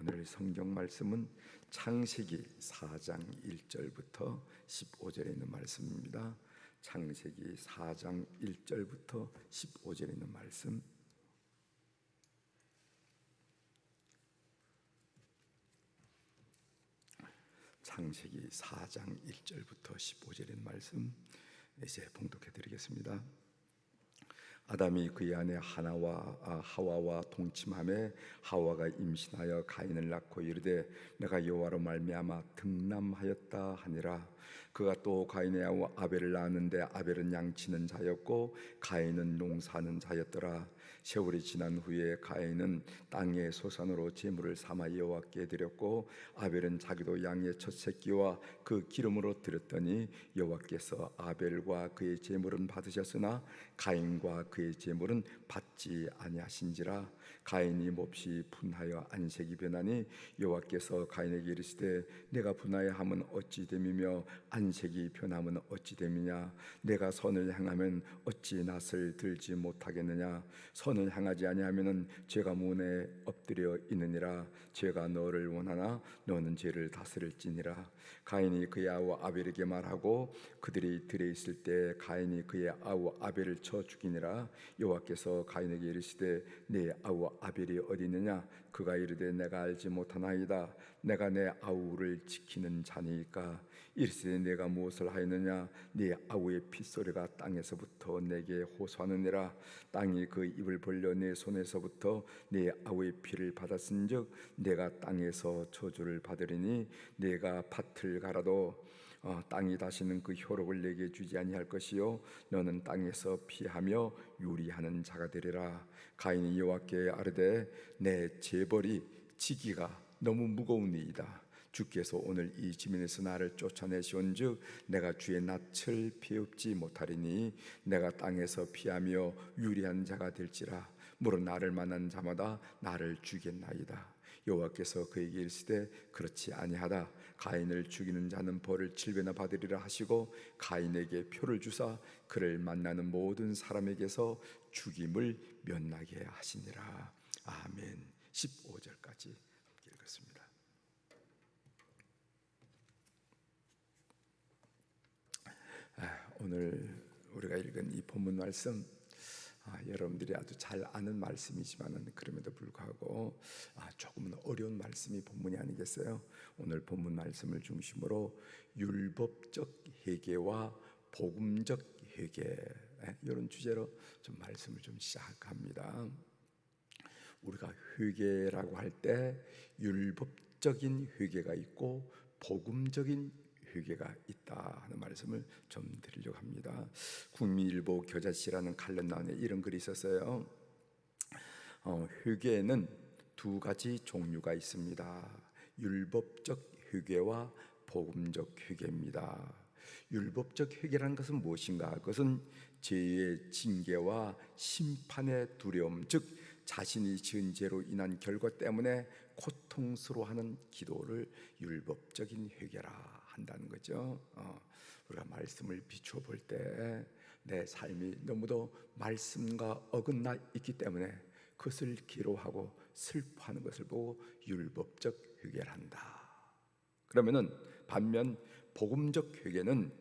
오늘 성경 말씀은 창세기 4장 1절부터 15절에 있는 말씀입니다. 창세기 4장 1절부터 15절에 있는 말씀. 창세기 4장 1절부터 15절에 있는 말씀 이제 봉독해 드리겠습니다. 아담이 그의 아내 하와와 동침하매 하와가 임신하여 가인을 낳고 이르되 내가 여호와로 말미암아 등남하였다 하니라. 그가 또 가인의 아우 아벨을 낳았는데 아벨은 양치는 자였고 가인은 농사하는 자였더라. 세월이 지난 후에 가인은 땅의 소산으로 제물을 삼아 여호와께 드렸고 아벨은 자기도 양의 첫 새끼와 그 기름으로 드렸더니 여호와께서 아벨과 그의 제물은 받으셨으나 가인과 그의 제물은 받지 아니하신지라. 가인이 몹시 분하여 안색이 변하니 여호와께서 가인에게 이르시되 내가 분하여 함은 어찌 됨이며 안색이 변함은 어찌 됨이냐. 내가 선을 행하면 어찌 낯을 들지 못하겠느냐. 선을 행하지 아니하면은 죄가 문에 엎드려 있느니라. 죄가 너를 원하나 너는 죄를 다스릴지니라. 가인이 그의 아우 아벨에게 말하고 그들이 들에 있을 때 가인이 그의 아우 아벨을 쳐 죽이니라. 여호와께서 가인에게 이르시되 네 아우 아벨이 어디 있느냐. 그가 이르되 내가 알지 못하나이다. 내가 내 아우를 지키는 자니까. 이르시되 내가 무엇을 하였느냐. 네 아우의 핏소리가 땅에서부터 내게 호소하느니라. 땅이 그 입을 벌려 내 손에서부터 네 아우의 피를 받았은즉 내가 땅에서 저주를 받으리니 내가 밭을 갈아도 땅이 다시는 그 효력을 내게 주지 아니할 것이요 너는 땅에서 피하며 유리하는 자가 되리라. 가인이 여호와께 아뢰되 내 재벌이 지기가 너무 무거우니이다. 주께서 오늘 이 지면에서 나를 쫓아내시온즉 내가 주의 낯을 배웁지 못하리니 내가 땅에서 피하며 유리한 자가 될지라. 무릇 나를 만난 자마다 나를 죽였나이다. 여호와께서 그에게 이르시되 그렇지 아니하다. 가인을 죽이는 자는 벌을 7배나 받으리라 하시고 가인에게 표를 주사 그를 만나는 모든 사람에게서 죽임을 면하게 하시니라. 아멘. 15절까지 함께 읽겠습니다. 오늘 우리가 읽은 이 본문 말씀 여러분들이 아주 잘 아는 말씀이지만 그럼에도 불구하고 조금은 어려운 말씀이 본문이 아니겠어요? 오늘 본문 말씀을 중심으로 율법적 회개와 복음적 회개 이런 주제로 좀 말씀을 좀 시작합니다. 우리가 회개라고 할 때 율법적인 회개가 있고 복음적인 회개가 있다 하는 말씀을 좀 드리려고 합니다. 국민일보 겨자씨라는 칼럼에 이런 글이 있었어요. 회개는 두 가지 종류가 있습니다. 율법적 회개와 복음적 회개입니다. 율법적 회개라는 것은 무엇인가? 그것은 죄의 징계와 심판의 두려움, 즉 자신이 지은 죄로 인한 결과 때문에 고통스러워하는 기도를 율법적인 회개라 한다는 거죠. 우리가 말씀을 비추어 볼 때 내 삶이 너무도 말씀과 어긋나 있기 때문에 그것을 기로하고 슬퍼하는 것을 보고 율법적 회개를 한다. 그러면은 반면 복음적 회개는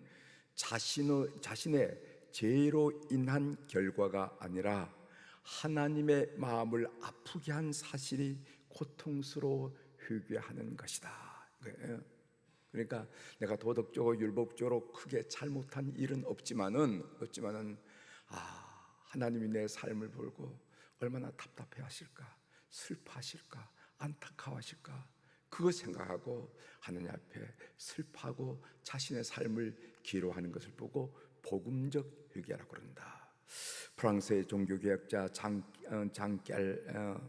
자신의 죄로 인한 결과가 아니라 하나님의 마음을 아프게 한 사실이 고통스러워 회개하는 것이다. 그러니까 내가 도덕적으로 율법적으로 크게 잘못한 일은 없지만은 하나님이 내 삶을 보고 얼마나 답답해하실까, 슬퍼하실까, 안타까워하실까 그거 생각하고 하나님 앞에 슬퍼하고 자신의 삶을 기로하는 것을 보고 복음적 회개라고 그런다. 프랑스의 종교개혁자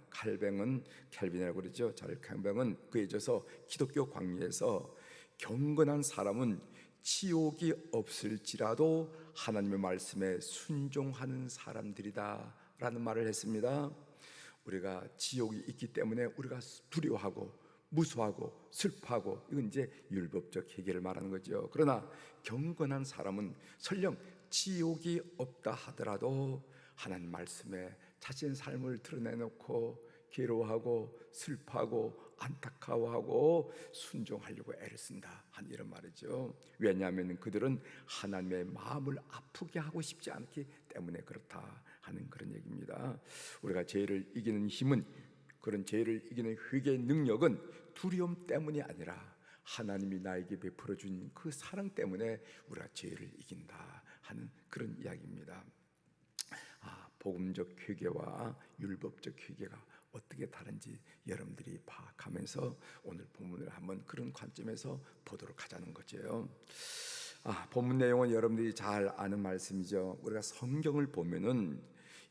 캘빈이라고 그러죠. 캘빈은 그에 져서 기독교 광야에서 경건한 사람은 지옥이 없을지라도 하나님의 말씀에 순종하는 사람들이다 라는 말을 했습니다. 우리가 지옥이 있기 때문에 우리가 두려워하고 무서워하고 슬퍼하고 이건 이제 율법적 회개를 말하는 거죠. 그러나 경건한 사람은 설령 지옥이 없다 하더라도 하나님 말씀에 자신의 삶을 드러내놓고 괴로워하고 슬퍼하고 안타까워하고 순종하려고 애를 쓴다 하는 이런 말이죠. 왜냐하면 그들은 하나님의 마음을 아프게 하고 싶지 않기 때문에 그렇다 하는 그런 얘기입니다. 우리가 죄를 이기는 힘은, 그런 죄를 이기는 회개의 능력은 두려움 때문이 아니라 하나님이 나에게 베풀어 준 그 사랑 때문에 우리가 죄를 이긴다 하는 그런 이야기입니다. 복음적 회개와 율법적 회개가 어떻게 다른지 여러분들이 파악하면서 오늘 본문을 한번 그런 관점에서 보도록 하자는 거죠. 본문 내용은 여러분들이 잘 아는 말씀이죠. 우리가 성경을 보면은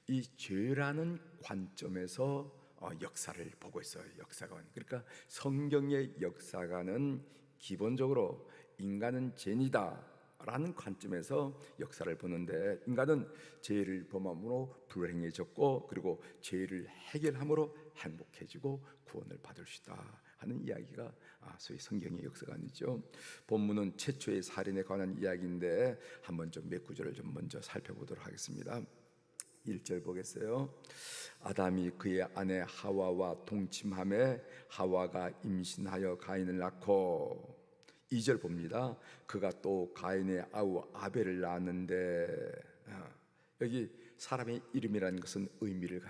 이 죄라는 관점에서 역사를 보고 있어요. 역사관. 그러니까 성경의 역사관은 기본적으로 인간은 죄인이다 라는 관점에서 역사를 보는데, 인간은 죄를 범함으로 불행해졌고 그리고 죄를 해결함으로 행복해지고 구원을 받을 수 있다 하는 이야기가 소위 성경의 역사관이죠. 본문은 최초의 살인에 관한 이야기인데 한번 좀 몇 구절을 좀 먼저 살펴보도록 하겠습니다. 1절 보겠어요. 아담이 그의 아내 하와와 동침함에 하와가 임신하여 가인을 낳고, 2절 봅니다. 그가 또 가인의 아우 아벨을 낳았는데, 여기 사람의 이름이라는 것은 의미를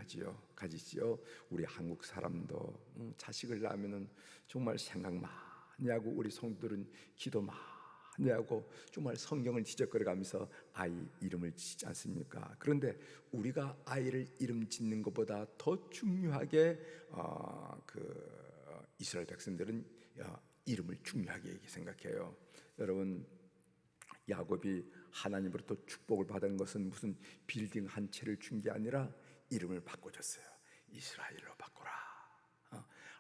가지지요. 우리 한국 사람도 자식을 낳으면은 정말 생각 많이 하고, 우리 성도들은 기도 많이 하고 정말 성경을 뒤적거려가면서 아이 이름을 짓지 않습니까? 그런데 우리가 아이를 이름 짓는 것보다 더 중요하게 이스라엘 백성들은 이름을 중요하게 생각해요. 여러분, 야곱이 하나님으로부터 축복을 받은 것은 무슨 빌딩 한 채를 준 게 아니라 이름을 바꿔줬어요. 이스라엘로 바꿔라.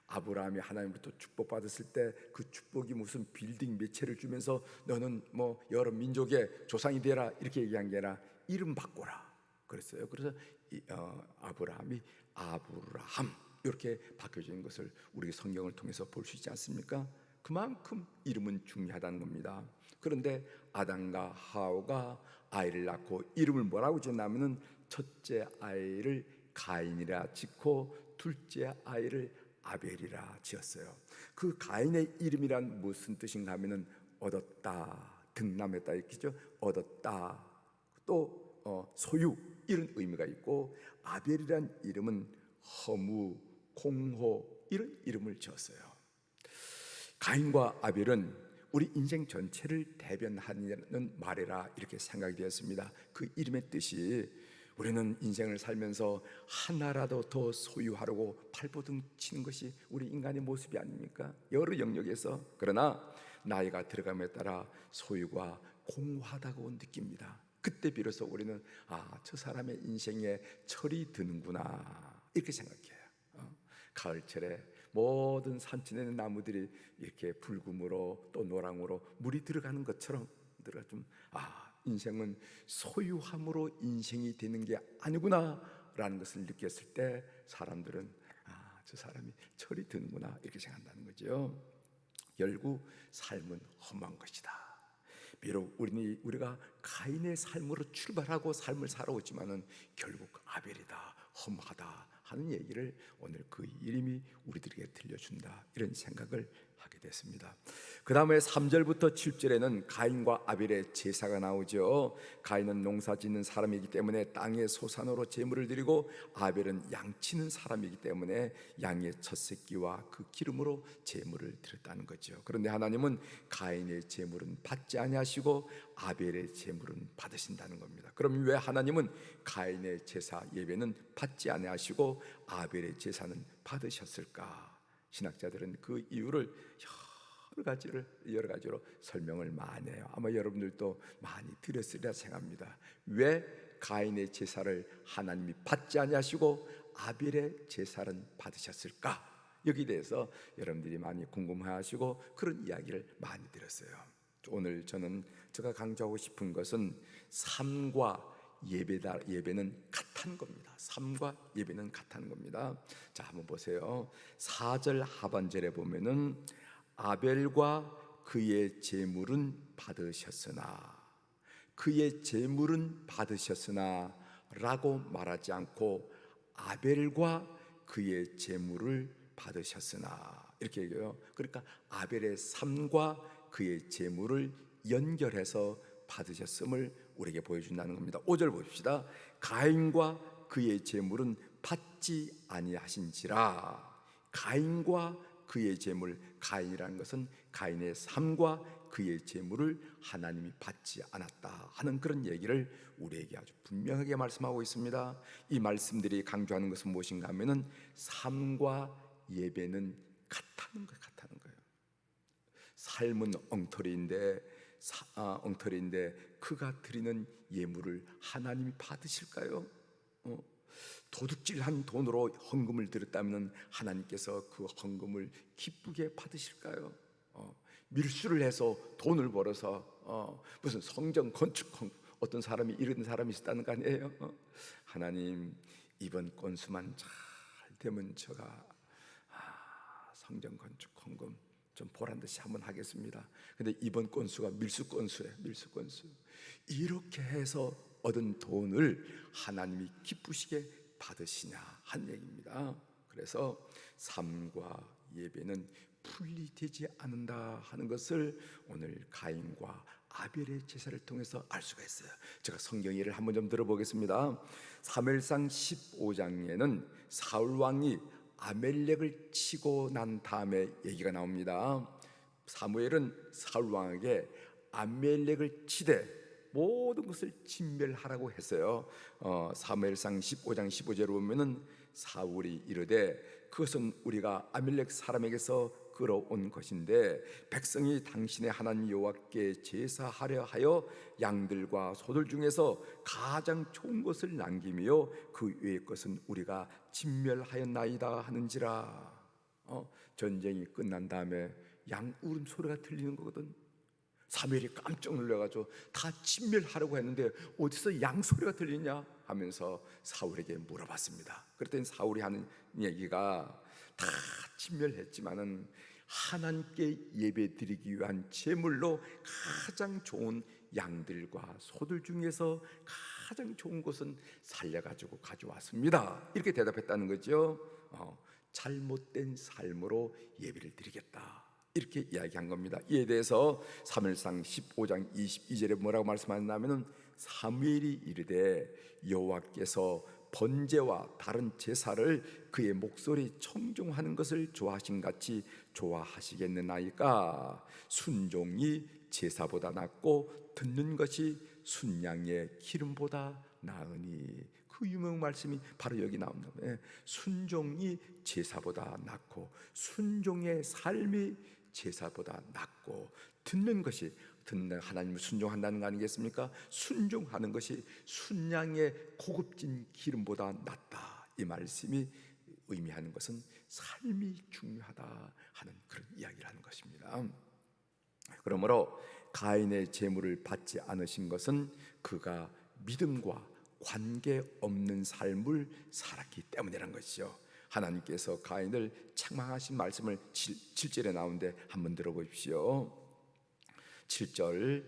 아브라함이 하나님으로부터 축복받았을 때 그 축복이 무슨 빌딩 몇 채를 주면서 너는 뭐 여러 민족의 조상이 되라 이렇게 얘기한 게 아니라 이름 바꿔라 그랬어요. 그래서 아브라함이 아브라함 이렇게 바뀌어진 것을 우리 성경을 통해서 볼 수 있지 않습니까? 그만큼 이름은 중요하다는 겁니다. 그런데 아담과 하와가 아이를 낳고 이름을 뭐라고 지었냐면은 첫째 아이를 가인이라 짓고 둘째 아이를 아벨이라 지었어요. 그 가인의 이름이란 무슨 뜻인가 하면은 얻었다, 등남했다 이렇게죠. 얻었다, 또 소유 이런 의미가 있고, 아벨이란 이름은 허무, 공호 이런 이름을 지었어요. 가인과 아벨은 우리 인생 전체를 대변하는 말이라 이렇게 생각이 되었습니다. 그 이름의 뜻이 우리는 인생을 살면서 하나라도 더 소유하려고 발버둥 치는 것이 우리 인간의 모습이 아닙니까? 여러 영역에서. 그러나 나이가 들어감에 따라 소유가 공허하다고 느낍니다. 그때 비로소 우리는 저 사람의 인생에 철이 드는구나 이렇게 생각해요. 가을철에 모든 산천에 있는 나무들이 이렇게 붉음으로 또 노랑으로 물이 들어가는 것처럼 우리가 좀 인생은 소유함으로 인생이 되는 게 아니구나 라는 것을 느꼈을 때 사람들은 저 사람이 철이 드는구나 이렇게 생각한다는 거죠. 결국 삶은 험한 것이다. 비록 우리가 가인의 삶으로 출발하고 삶을 살아오지만은 결국 아벨이다, 험하다 하는 얘기를 오늘 그 이름이 우리들에게 들려준다 이런 생각을 하게 됐습니다. 그 다음에 3절부터 7절에는 가인과 아벨의 제사가 나오죠. 가인은 농사 짓는 사람이기 때문에 땅의 소산으로 제물을 드리고, 아벨은 양치는 사람이기 때문에 양의 첫 새끼와 그 기름으로 제물을 드렸다는 거죠. 그런데 하나님은 가인의 제물은 받지 아니하시고 아벨의 제물은 받으신다는 겁니다. 그럼 왜 하나님은 가인의 제사 예배는 받지 아니하시고 아벨의 제사는 받으셨을까? 신학자들은 그 이유를 여러 가지로 설명을 많이 해요. 아마 여러분들도 많이 들었으리라 생각합니다. 왜 가인의 제사를 하나님이 받지 아니하시고 아벨의 제사는 받으셨을까? 여기에 대해서 여러분들이 많이 궁금해하시고 그런 이야기를 많이 들었어요. 오늘 제가 강조하고 싶은 것은 삶과 예배는 같다는 겁니다. 삶과 예배는 같다는 겁니다. 자, 한번 보세요. 4절 하반절에 보면은 아벨과 그의 제물은 받으셨으나, 그의 제물은 받으셨으나 라고 말하지 않고 아벨과 그의 제물을 받으셨으나, 이렇게 얘기해요. 그러니까 아벨의 삶과 그의 제물을 연결해서 받으셨음을 우리에게 보여준다는 겁니다. 5절 보십시다. 가인과 그의 제물은 받지 아니하신지라. 가인과 그의 제물, 가인이라는 것은 가인의 삶과 그의 제물을 하나님이 받지 않았다 하는 그런 얘기를 우리에게 아주 분명하게 말씀하고 있습니다. 이 말씀들이 강조하는 것은 무엇인가 하면은 삶과 예배는 같다는 거예요. 삶은 엉터리인데 그가 드리는 예물을 하나님이 받으실까요? 도둑질한 돈으로 헌금을 드렸다면 하나님께서 그 헌금을 기쁘게 받으실까요? 밀수를 해서 돈을 벌어서 무슨 성전 건축, 어떤 사람이 이런 사람이 있었다는 거 아니에요? 하나님, 이번 건수만 잘 되면 제가 성전 건축 헌금 좀 보란 듯이 한번 하겠습니다. 근데 이번 건수가 밀수 건수예요. 밀수 건수. 이렇게 해서 얻은 돈을 하나님이 기쁘시게 받으시냐 한 얘기입니다. 그래서 삶과 예배는 분리되지 않는다 하는 것을 오늘 가인과 아벨의 제사를 통해서 알 수가 있어요. 제가 성경 예를 한번 좀 들어보겠습니다. 사무엘상 15장에는 사울 왕이 아멜렉을 치고 난 다음에 얘기가 나옵니다. 사무엘은 사울 왕에게 아멜렉을 치되 모든 것을 진멸하라고 했어요. 사무엘상 15장 15절을 보면은 사울이 이르되 그것은 우리가 아멜렉 사람에게서 끌어온 것인데 백성이 당신의 하나님 여호와께 제사하려 하여 양들과 소들 중에서 가장 좋은 것을 남기며 그 외의 것은 우리가 진멸하였나이다 하는지라. 전쟁이 끝난 다음에 양 울음소리가 들리는 거거든. 사무엘이 깜짝 놀라가지고 다 진멸하려고 했는데 어디서 양 소리가 들리냐 하면서 사울에게 물어봤습니다. 그랬더니 사울이 하는 얘기가 다 진멸했지만은 하나님께 예배 드리기 위한 제물로 가장 좋은 양들과 소들 중에서 가장 좋은 것은 살려가지고 가져왔습니다. 이렇게 대답했다는 거죠. 잘못된 삶으로 예배를 드리겠다, 이렇게 이야기한 겁니다. 이에 대해서 사무엘상 15장 22절에 뭐라고 말씀하냐면은 사무엘이 이르되 여호와께서 번제와 다른 제사를 그의 목소리 청종하는 것을 좋아하신 같이 좋아하시겠느나이까. 순종이 제사보다 낫고 듣는 것이 순양의 기름보다 나으니. 그 유명 말씀이 바로 여기 나옵니다. 순종이 제사보다 낫고 순종의 삶이 제사보다 낫고 듣는 하나님을 순종한다는 거 아니겠습니까? 순종하는 것이 순양의 고급진 기름보다 낫다. 이 말씀이 의미하는 것은 삶이 중요하다 하는 그런 이야기를 하는 것입니다. 그러므로 가인의 제물을 받지 않으신 것은 그가 믿음과 관계없는 삶을 살았기 때문이라는 것이죠. 하나님께서 가인을 책망하신 말씀을 7절에 나오는데 한번 들어보십시오. 7절,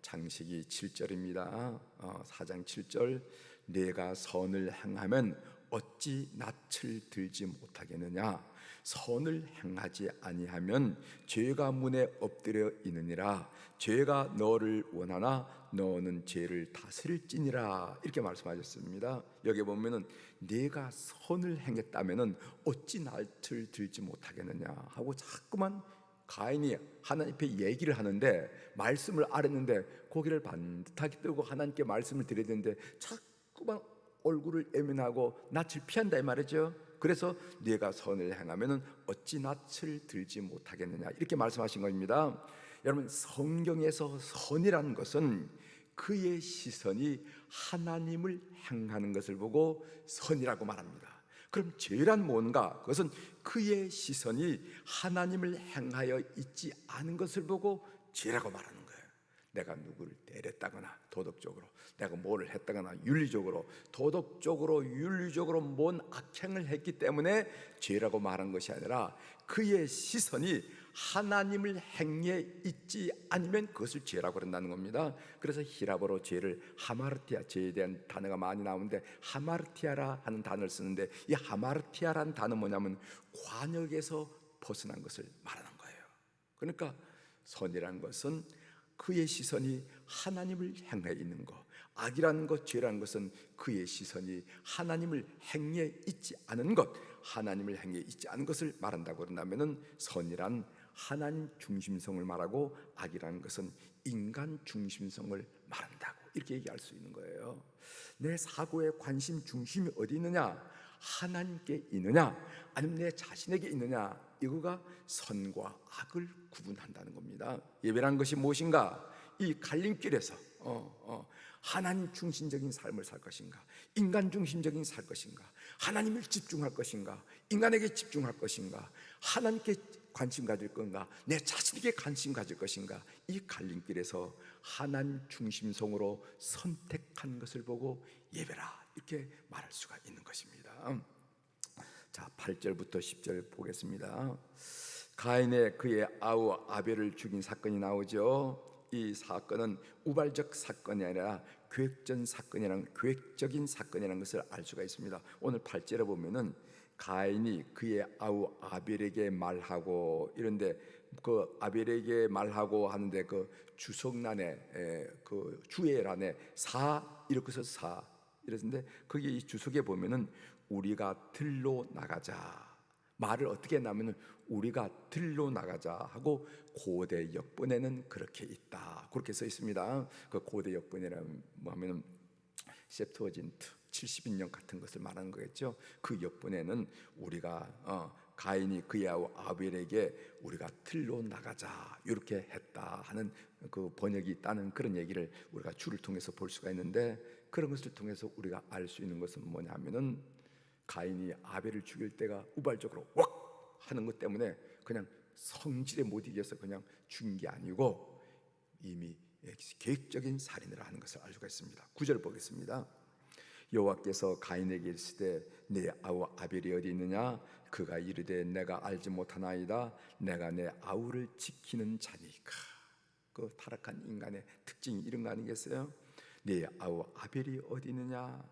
창세기 7절입니다. 4장 7절. 내가 선을 행하면 어찌 낯을 들지 못하겠느냐. 선을 행하지 아니하면 죄가 문에 엎드려 있느니라. 죄가 너를 원하나 너는 죄를 다스릴지니라. 이렇게 말씀하셨습니다. 여기 보면은 내가 선을 행했다면은 어찌 낯을 들지 못하겠느냐 하고 자꾸만 가인이 하나님 앞에 얘기를 하는데, 말씀을 알았는데 고개를 반듯하게 뜨고 하나님께 말씀을 드려야 되는데 자꾸만 얼굴을 애면하고 낯을 피한다 이 말이죠. 그래서 네가 선을 행하면은 어찌 낯을 들지 못하겠느냐, 이렇게 말씀하신 겁니다. 여러분, 성경에서 선이라는 것은 그의 시선이 하나님을 행하는 것을 보고 선이라고 말합니다. 그럼 죄란 뭔가? 그것은 그의 시선이 하나님을 행하여 있지 않은 것을 보고 죄라고 말하는 거예요. 내가 누구를 때렸다거나 도덕적으로, 내가 뭐를 했다거나 윤리적으로, 도덕적으로, 윤리적으로 뭔 악행을 했기 때문에 죄라고 말한 것이 아니라 그의 시선이 하나님을 행해 있지 않으면 그것을 죄라고 그런다는 겁니다. 그래서 히라보로 죄를 하마르티아, 죄에 대한 단어가 많이 나오는데 하마르티아라 하는 단어를 쓰는데, 이 하마르티아라는 단어 뭐냐면 관역에서 벗어난 것을 말하는 거예요. 그러니까 선이라는 것은 그의 시선이 하나님을 향해 있는 것, 악이라는 것, 죄라는 것은 그의 시선이 하나님을 향해 있지 않은 것, 하나님을 향해 있지 않은 것을 말한다고 그런다면은 선이란 하나님 중심성을 말하고 악이라는 것은 인간 중심성을 말한다고 이렇게 얘기할 수 있는 거예요. 내 사고의 관심 중심이 어디 있느냐? 하나님께 있느냐? 아니면 내 자신에게 있느냐? 이거가 선과 악을 구분한다는 겁니다. 예배라는 것이 무엇인가? 이 갈림길에서 하나님 중심적인 삶을 살 것인가, 인간 중심적인 살 것인가, 하나님을 집중할 것인가, 인간에게 집중할 것인가, 하나님께 관심 가질 건가, 내 자신에게 관심 가질 것인가, 이 갈림길에서 하나님 중심성으로 선택한 것을 보고 예배라 이렇게 말할 수가 있는 것입니다. 자, 8절부터 10절 보겠습니다. 가인의 그의 아우 아벨을 죽인 사건이 나오죠. 이 사건은 우발적 사건이 아니라 계획적인 사건이라는 것을 알 수가 있습니다. 오늘 8절에 보면은 가인이 그의 아우 아벨에게 말하고, 이런데 그 아벨에게 말하고 하는데 그 주석란에 그 주애란에 사 이렇게 해서 사 이랬는데, 거기 이 주석에 보면은 우리가 들로 나가자, 말을 어떻게 했냐면은 우리가 들로 나가자 하고 고대 역본에는 그렇게 있다, 그렇게 써 있습니다. 그 고대 역본이라면 뭐 하면은 septuagin트 70인용 같은 것을 말하는 거겠죠. 그 역본에는 우리가 가인이 그의 아우 아벨에게 우리가 들로 나가자 이렇게 했다 하는 그 번역이 있다는 그런 얘기를 우리가 줄을 통해서 볼 수가 있는데, 그런 것을 통해서 우리가 알 수 있는 것은 뭐냐면은 가인이 아벨을 죽일 때가 우발적으로 왁 하는 것 때문에 그냥 성질에 못 이겨서 그냥 죽인 게 아니고 이미 계획적인 살인을 하는 것을 알 수가 있습니다. 9절 보겠습니다. 여호와께서 가인에게 이르시되 내 아우 아벨이 어디 있느냐? 그가 이르되 내가 알지 못하나이다. 내가 내 아우를 지키는 자니까. 그 타락한 인간의 특징이 이런 거 아니겠어요? 내 아우 아벨이 어디 있느냐?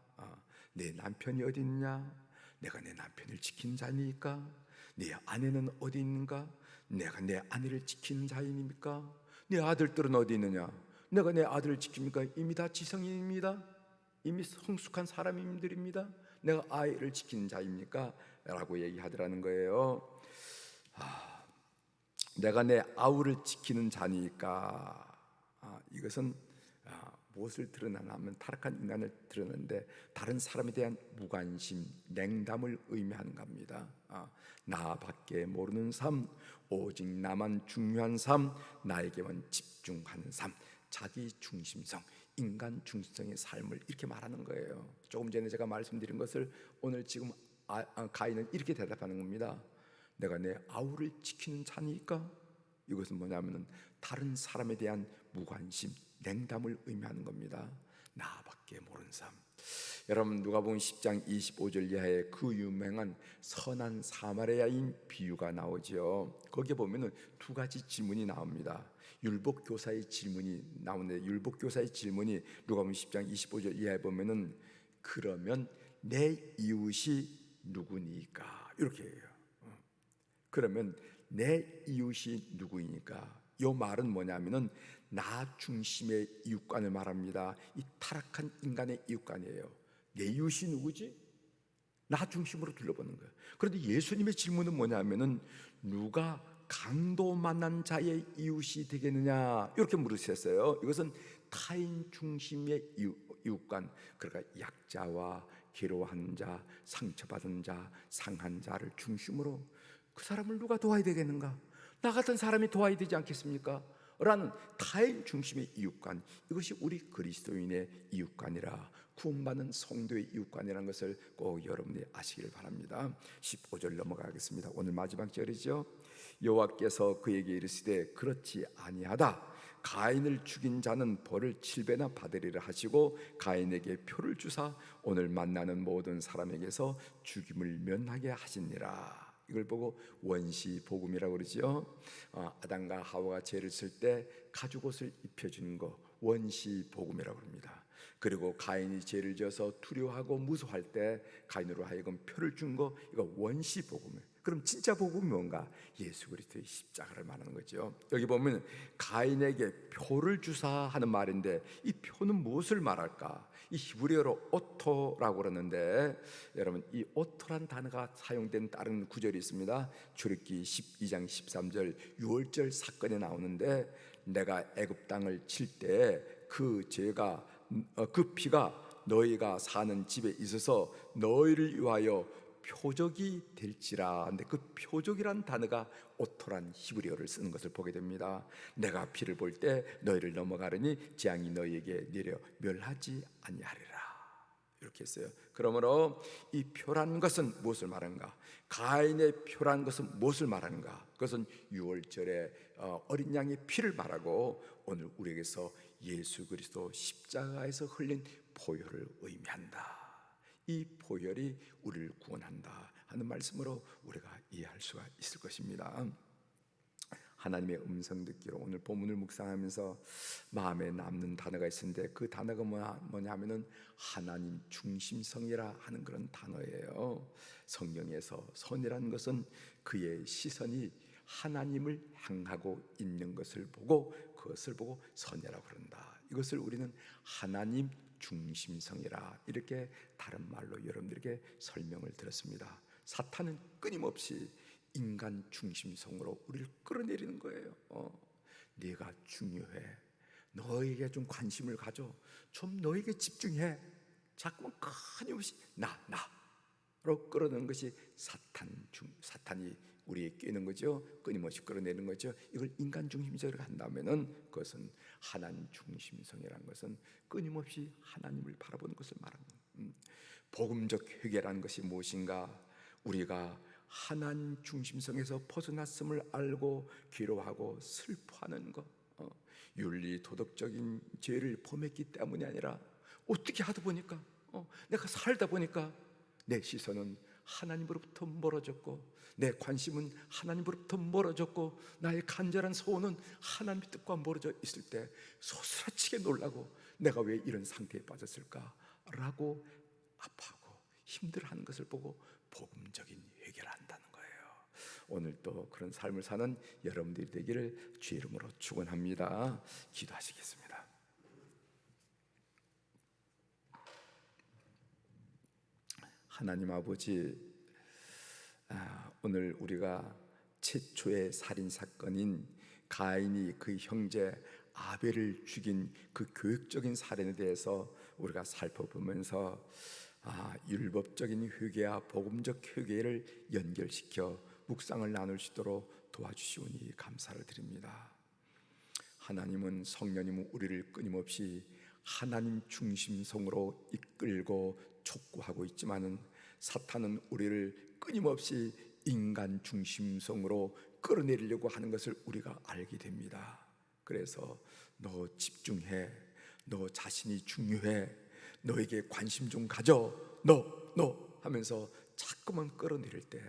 내 남편이 어디 있느냐? 내가 내 남편을 지키는 자니까. 내 아내는 어디 있는가? 내가 내 아내를 지키는 자입니까? 내 아들들은 어디 있느냐? 내가 내 아들을 지킵니까? 이미 다 지성인입니다. 이미 성숙한 사람들입니다. 내가 아이를 지키는 자입니까? 라고 얘기하더라는 거예요. 내가 내 아우를 지키는 자니까. 이것은 무엇을 드러나냐면 타락한 인간을 드러내는데 다른 사람에 대한 무관심, 냉담을 의미하는 겁니다. 나밖에 모르는 삶, 오직 나만 중요한 삶, 나에게만 집중하는 삶, 자기 중심성, 인간 중심성의 삶을 이렇게 말하는 거예요. 조금 전에 제가 말씀드린 것을 오늘 지금 가인은 이렇게 대답하는 겁니다. 내가 내 아우를 지키는 자니까. 이것은 뭐냐면은 다른 사람에 대한 무관심, 냉담을 의미하는 겁니다. 나밖에 모르는 삶. 여러분, 누가복음 10장 25절 이하에 그 유명한 선한 사마리아인 비유가 나오죠. 거기에 보면은 두 가지 질문이 나옵니다. 율법 교사의 질문이 나오는데, 율법 교사의 질문이 누가복음 10장 25절 이하에 보면은 그러면 내 이웃이 누구니까? 이렇게 해요. 그러면 내 이웃이 누구이니까? 이 말은 뭐냐면은 나 중심의 이웃관을 말합니다. 이 타락한 인간의 이웃관이에요. 내 이웃이 누구지? 나 중심으로 둘러보는 거예요. 그런데 예수님의 질문은 뭐냐면은 누가 강도 만난 자의 이웃이 되겠느냐 이렇게 물으셨어요. 이것은 타인 중심의 이웃관, 그러니까 약자와 괴로워하는 자, 상처받은 자, 상한 자를 중심으로 그 사람을 누가 도와야 되겠는가? 나 같은 사람이 도와야 되지 않겠습니까? 라는 타인 중심의 이웃관, 이것이 우리 그리스도인의 이웃관이라, 구원받는 성도의 이웃관이라는 것을 꼭 여러분이 아시기를 바랍니다. 15절 넘어가겠습니다. 오늘 마지막 절이죠. 여호와께서 그에게 이르시되 그렇지 아니하다. 가인을 죽인 자는 벌을 7배나 받으리라 하시고 가인에게 표를 주사 오늘 만나는 모든 사람에게서 죽임을 면하게 하시니라. 이걸 보고 원시 복음이라고 그러죠. 아담과 하와가 죄를 쓸 때 가죽옷을 입혀주는 거 원시 복음이라고 합니다. 그리고 가인이 죄를 지어서 두려워하고 무서워할 때 가인으로 하여금 표를 준 거, 이거 원시 복음이에요. 그럼 진짜 복음이 뭔가? 예수 그리스도의 십자가를 말하는 거죠. 여기 보면 가인에게 표를 주사 하는 말인데, 이 표는 무엇을 말할까? 이 히브리어로 오토라고 그러는데, 여러분 이 오토란 단어가 사용된 다른 구절이 있습니다. 출애굽기 12장 13절 유월절 사건에 나오는데, 내가 애굽 땅을 칠 때 그 죄가 그 피가 너희가 사는 집에 있어서 너희를 위하여 표적이 될지라. 근데 그 표적이란 단어가 오토란 히브리어를 쓰는 것을 보게 됩니다. 내가 피를 볼 때 너희를 넘어가려니 재앙이 너희에게 내려 멸하지 아니하리라, 이렇게 했어요. 그러므로 이 표란 것은 무엇을 말하는가? 가인의 표란 것은 무엇을 말하는가? 그것은 유월절에 어린 양의 피를 말하고, 오늘 우리에게서 예수 그리스도 십자가에서 흘린 보혈을 의미한다. 이 보혈이 우리를 구원한다 하는 말씀으로 우리가 이해할 수가 있을 것입니다. 하나님의 음성 듣기로 오늘 본문을 묵상하면서 마음에 남는 단어가 있었는데, 그 단어가 뭐냐면은 하나님 중심성이라 하는 그런 단어예요. 성경에서 선이라는 것은 그의 시선이 하나님을 향하고 있는 것을 보고, 그것을 보고 선이라고 그런다. 이것을 우리는 하나님 중심성이라, 이렇게 다른 말로 여러분들에게 설명을 드렸습니다. 사탄은 끊임없이 인간 중심성으로 우리를 끌어내리는 거예요. 네가 중요해, 너에게 좀 관심을 가져, 좀 너에게 집중해, 자꾸만 끊임없이 나로 끌어내는 것이 사탄이 우리에 끼는 거죠. 끊임없이 끌어내는 거죠. 이걸 인간 중심적으로 한다면은, 그것은 하나님 중심성이라는 것은 끊임없이 하나님을 바라보는 것을 말하는 거예요. 복음적 회개라는 것이 무엇인가? 우리가 하나님 중심성에서 벗어났음을 알고 괴로워하고 슬퍼하는 것, 윤리 도덕적인 죄를 범했기 때문이 아니라, 어떻게 하다 보니까 내가 살다 보니까 내 시선은 하나님으로부터 멀어졌고, 내 관심은 하나님으로부터 멀어졌고, 나의 간절한 소원은 하나님의 뜻과 멀어져 있을 때 소스라치게 놀라고, 내가 왜 이런 상태에 빠졌을까라고 아파하고 힘들어하는 것을 보고 복음적인 회개를 한다는 거예요. 오늘 또 그런 삶을 사는 여러분들이 되기를 주의 이름으로 축원합니다. 기도하시겠습니다. 하나님 아버지, 오늘 우리가 최초의 살인 사건인 가인이 그 형제 아벨을 죽인 그 교육적인 사례에 대해서 우리가 살펴보면서 율법적인 회개와 복음적 회개를 연결시켜 묵상을 나눌 수 있도록 도와주시오니 감사를 드립니다. 하나님은, 성령님은 우리를 끊임없이 하나님 중심성으로 이끌고 촉구하고 있지만은, 사탄은 우리를 끊임없이 인간 중심성으로 끌어내리려고 하는 것을 우리가 알게 됩니다. 그래서 너 집중해, 너 자신이 중요해, 너에게 관심 좀 가져, 너 하면서 자꾸만 끌어내릴 때,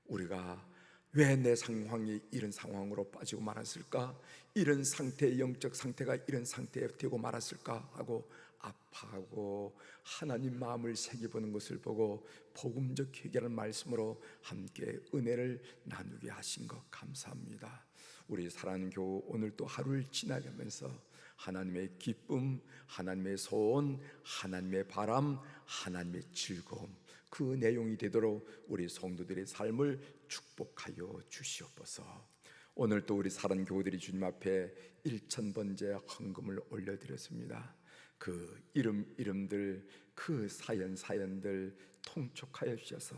우리가 왜 내 상황이 이런 상황으로 빠지고 말았을까? 이런 상태의 영적 상태가 이런 상태에 되고 말았을까? 하고 아파하고 하나님 마음을 새겨보는 것을 보고 복음적 회개라는 말씀으로 함께 은혜를 나누게 하신 것 감사합니다. 우리 사랑하는 교우, 오늘 또 하루를 지나가면서 하나님의 기쁨, 하나님의 소원, 하나님의 바람, 하나님의 즐거움, 그 내용이 되도록 우리 성도들의 삶을 축복하여 주시옵소서. 오늘 또 우리 사랑 교우들이 주님 앞에 1000번째 헌금을 올려드렸습니다. 그 이름들, 그 사연들 통촉하여 주셔서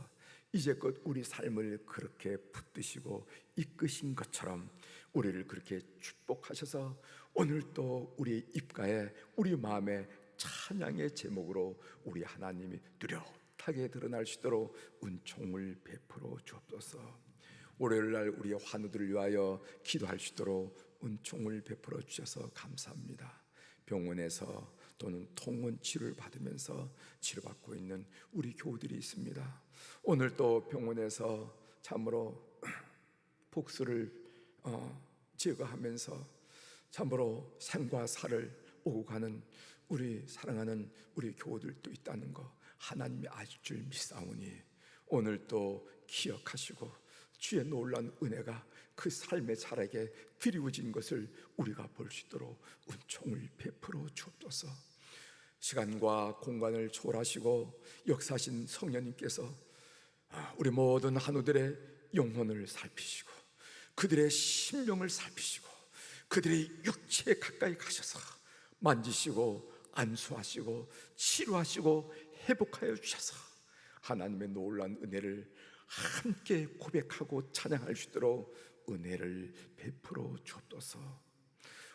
이제껏 우리 삶을 그렇게 붙드시고 이끄신 것처럼 우리를 그렇게 축복하셔서 오늘 또 우리 입가에, 우리 마음에 찬양의 제목으로 우리 하나님이 뚜렷하게 드러날 수 있도록 은총을 베풀어 주옵소서. 월요일날 우리의 환우들을 위하여 기도할 수 있도록 은총을 베풀어 주셔서 감사합니다. 병원에서 또는 통원 치료를 받으면서 치료받고 있는 우리 교우들이 있습니다. 오늘 또 병원에서 참으로 복수를 제거하면서 참으로 생과 사를 오고 가는 우리 사랑하는 우리 교우들도 있다는 거 하나님이 아실 줄 믿사오니 오늘 또 기억하시고 주의 놀라운 은혜가 그 삶의 자락에 드리워진 것을 우리가 볼 수 있도록 은총을 베풀어 주옵소서. 시간과 공간을 초월하시고 역사하신 성령님께서 우리 모든 한우들의 영혼을 살피시고 그들의 심령을 살피시고 그들의 육체에 가까이 가셔서 만지시고 안수하시고 치료하시고 회복하여 주셔서 하나님의 놀라운 은혜를 함께 고백하고 찬양할 수 있도록 은혜를 베풀어 주옵소서.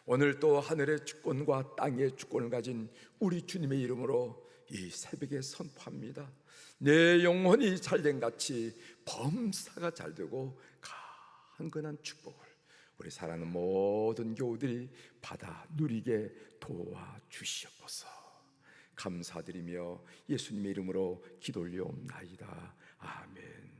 오늘 또 하늘의 주권과 땅의 주권을 가진 우리 주님의 이름으로 이 새벽에 선포합니다. 내 영혼이 잘된 같이 범사가 잘되고 강건한 축복을 우리 사랑하는 모든 교우들이 받아 누리게 도와주시옵소서. 감사드리며 예수님의 이름으로 기도 올려옵나이다. 아멘.